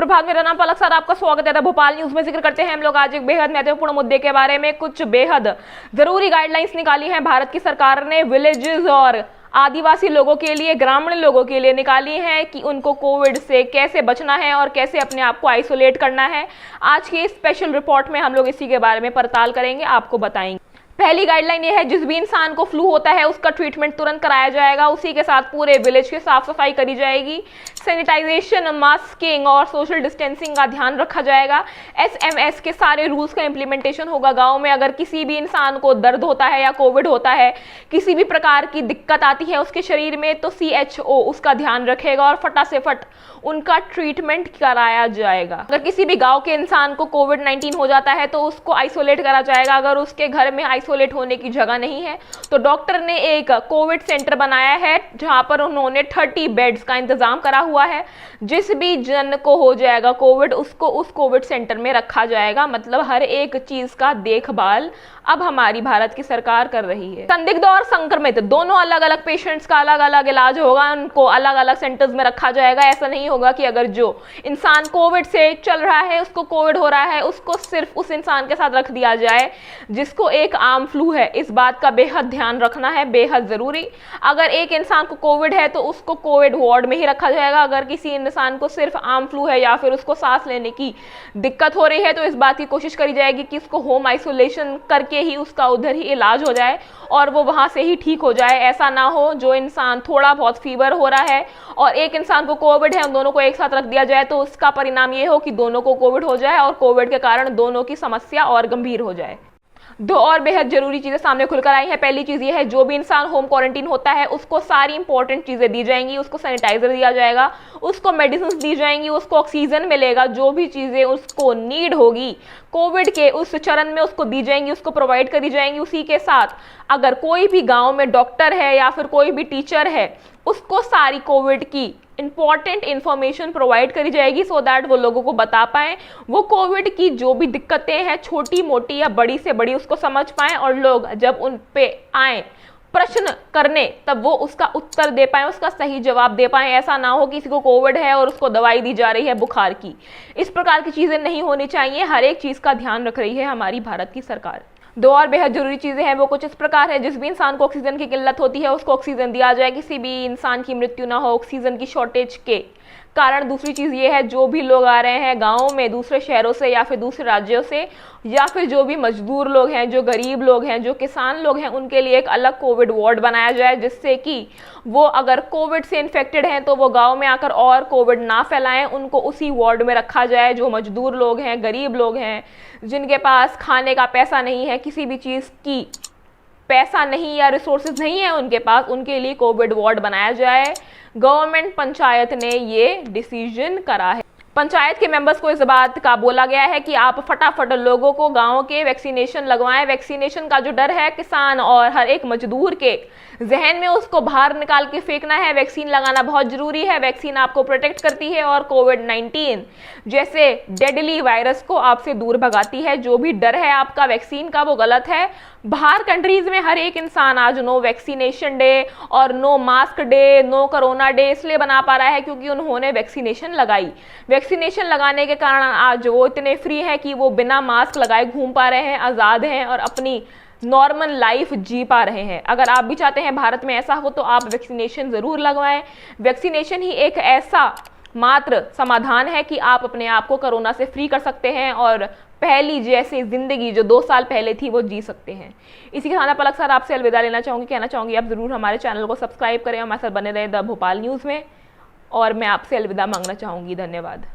सुप्रभात, मेरा नाम पलक सर, आपका स्वागत है। भोपाल न्यूज में जिक्र करते हैं हम लोग आज एक बेहद महत्वपूर्ण मुद्दे के बारे में। कुछ बेहद जरूरी गाइडलाइंस निकाली हैं भारत की सरकार ने विलेजेस और आदिवासी लोगों के लिए, ग्रामीण लोगों के लिए निकाली हैं कि उनको कोविड से कैसे बचना है और कैसे अपने आप को आइसोलेट करना है। आज की स्पेशल रिपोर्ट में हम लोग इसी के बारे में पड़ताल करेंगे, आपको बताएंगे। पहली गाइडलाइन ये है, जिस भी इंसान को फ्लू होता है उसका ट्रीटमेंट तुरंत कराया जाएगा। उसी के साथ पूरे विलेज की साफ सफाई करी जाएगी। सैनिटाइजेशन, मास्किंग और सोशल डिस्टेंसिंग का ध्यान रखा जाएगा। SMS के सारे रूल्स का इम्प्लीमेंटेशन होगा गांव में। अगर किसी भी इंसान को दर्द होता है या कोविड होता है, किसी भी प्रकार की दिक्कत आती है उसके शरीर में, तो CHO उसका ध्यान रखेगा और फटाफट उनका ट्रीटमेंट कराया जाएगा। अगर किसी भी गांव के इंसान को COVID-19 हो जाता है तो उसको आइसोलेट करा जाएगा। अगर उसके घर में आइसोलेट होने की जगह नहीं है तो डॉक्टर ने एक कोविड सेंटर बनाया है जहां पर उन्होंने 30 बेड्स का इंतजाम करा हुआ है। जिस भी जन को हो जाएगा कोविड, उसको उस कोविड सेंटर में रखा जाएगा। मतलब हर एक चीज का देखभाल अब हमारी भारत की सरकार कर रही है। संदिग्ध और संक्रमित दोनों अलग अलग पेशेंट्स का अलग अलग इलाज होगा, उनको अलग अलग सेंटर्स में रखा जाएगा। ऐसा नहीं होगा कि अगर जो इंसान कोविड से चल रहा है, उसको कोविड हो रहा है, उसको सिर्फ उस इंसान के साथ रख दिया जाए जिसको एक आम फ्लू है। इस बात का बेहद ध्यान रखना है, बेहद जरूरी। अगर एक इंसान को कोविड है तो उसको कोविड वार्ड में ही रखा जाएगा। अगर किसी इंसान को सिर्फ आम फ्लू है या फिर उसको सांस लेने की दिक्कत हो रही है तो इस बात की कोशिश करी जाएगी कि उसको होम आइसोलेशन करके ही उसका उधर ही इलाज हो जाए और वो वहां से ही ठीक हो जाए। ऐसा ना हो जो इंसान थोड़ा बहुत फीवर हो रहा है और एक इंसान को कोविड है, उन दोनों को एक साथ रख दिया जाए तो उसका परिणाम ये हो कि दोनों को कोविड हो जाए और कोविड के कारण दोनों की समस्या और गंभीर हो जाए। दो और बेहद जरूरी चीजें सामने खुलकर आई हैं। पहली चीज ये है, जो भी इंसान होम क्वारंटीन होता है उसको सारी इंपॉर्टेंट चीजें दी जाएंगी। उसको सैनिटाइजर दिया जाएगा, उसको मेडिसिन दी जाएंगी, उसको ऑक्सीजन मिलेगा। जो भी चीजें उसको नीड होगी कोविड के उस चरण में उसको दी जाएंगी, उसको प्रोवाइड करी जाएंगी। उसी के साथ अगर कोई भी गांव में डॉक्टर है या फिर कोई भी टीचर है, उसको सारी कोविड की इंपॉर्टेंट इंफॉर्मेशन प्रोवाइड करी जाएगी सो दैट वो लोगों को बता पाएं, वो कोविड की जो भी दिक्कतें हैं छोटी मोटी या बड़ी से बड़ी उसको समझ पाएं और लोग जब उन पे आए प्रश्न करने तब वो उसका उत्तर दे पाए, उसका सही जवाब दे पाए। ऐसा ना हो किसी को कोविड है और उसको दवाई दी जा रही है बुखार की। इस प्रकार की चीजें नहीं होनी चाहिए। हर एक चीज का ध्यान रख रही है हमारी भारत की सरकार। दो और बेहद जरूरी चीजें हैं, वो कुछ इस प्रकार है, जिस भी इंसान को ऑक्सीजन की किल्लत होती है उसको ऑक्सीजन दिया जाए। किसी भी इंसान की मृत्यु ना हो ऑक्सीजन की शॉर्टेज के कारण। दूसरी चीज ये है, जो भी लोग आ रहे हैं गाँव में दूसरे शहरों से या फिर दूसरे राज्यों से, या फिर जो भी मजदूर लोग हैं, जो गरीब लोग हैं, जो किसान लोग हैं, उनके लिए एक अलग कोविड वार्ड बनाया जाए जिससे कि वो अगर कोविड से इन्फेक्टेड हैं तो वो गांव में आकर और कोविड ना फैलाएं। उनको उसी वार्ड में रखा जाए। जो मजदूर लोग हैं, गरीब लोग हैं, जिनके पास खाने का पैसा नहीं है, किसी भी चीज की पैसा नहीं या रिसोर्सेज नहीं है उनके पास, उनके लिए कोविड वार्ड बनाया जाए। गवर्नमेंट पंचायत ने ये डिसीजन करा है। पंचायत के मेंबर्स को इस बात का बोला गया है कि आप फटाफट लोगों को गांव के वैक्सीनेशन लगवाएं। वैक्सीनेशन का जो डर है किसान और हर एक मजदूर के जहन में, उसको बाहर निकाल के फेंकना है। वैक्सीन लगाना बहुत जरूरी है। वैक्सीन आपको प्रोटेक्ट करती है और COVID-19 जैसे डेडली वायरस को आपसे दूर भगाती है। जो भी डर है आपका वैक्सीन का वो गलत है। बाहर कंट्रीज में हर एक इंसान आज नो वैक्सीनेशन डे और no mask day, no corona day इसलिए बना पा रहा है क्योंकि उन्होंने वैक्सीनेशन लगाई। वैक्सीनेशन लगाने के कारण आज वो इतने फ्री है कि वो बिना मास्क लगाए घूम पा रहे हैं, आजाद हैं और अपनी नॉर्मल लाइफ जी पा रहे हैं। अगर आप भी चाहते हैं भारत में ऐसा हो तो आप वैक्सीनेशन जरूर लगवाएं। वैक्सीनेशन ही एक ऐसा मात्र समाधान है कि आप अपने आप को कोरोना से फ्री कर सकते हैं और पहली जैसी जिंदगी जो 2 साल पहले थी वो जी सकते हैं। इसी के साथ पलक सर आपसे अलविदा लेना चाहूंगी। कहना चाहूंगी आप जरूर हमारे चैनल को सब्सक्राइब करें, हमारे साथ बने रहे द भोपाल न्यूज़ में, और मैं आपसे अलविदा मांगना चाहूंगी। धन्यवाद।